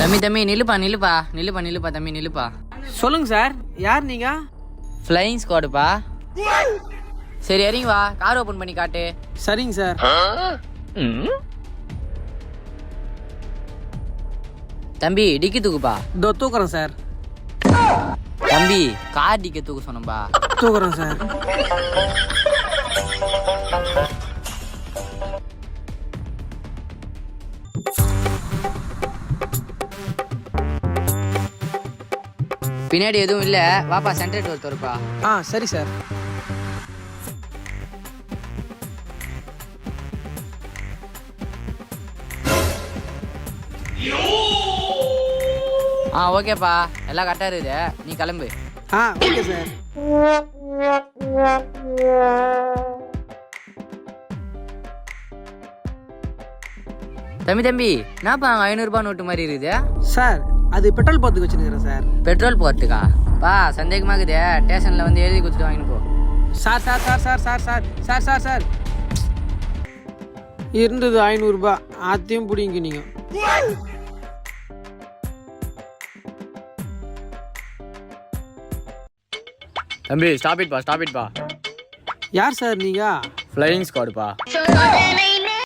தம்பி நில்லுப்பா தம்பி நில்லுப்பா. சொல்லுங்க சார், யார் நீங்க? ஃப்ளையிங் ஸ்குவாடுப்பா. சரி இறங்கி வா, கார் ஓபன் பண்ணி காட்டு. சரிங்க சார். தம்பி டிக்கி தூக்குப்பா. இதோ தூக்குறேன் சார். தம்பி கார் டிக்கி தூக்க சொன்னப்பா. தூக்குறேன் சார். பின்னாடி எதுவும் இல்ல, வாப்பா சென்ட்ரேட் ஒருத்தருப்பா. சரி சார். ஓகேப்பா, எல்லாம் கரெக்டா இருக்குது, நீ கிளம்பு. Okay sir. தம்பி என்னப்பா 500 ரூபாய் நோட்டு மாதிரி இருக்குது? சார் அது பெட்ரோல் போறதுக்கு வச்சுருக்கிறேன் சார். பெட்ரோல் போறதுக்கா? பா சந்தேகமாக்குது, ஸ்டேஷன்ல வந்து எழுதி கொடுத்துட்டு வாங்கிட்டு போ. Sir sir sir sir sir sir sir sir sir இருந்தது 500 ரூபாய், அதையும் பிடிங்க நீங்க. தம்பி ஸ்டாப் இட் பா. யார் சார் நீங்க? ஃப்ளையிங் ஸ்குவாடுப்பா.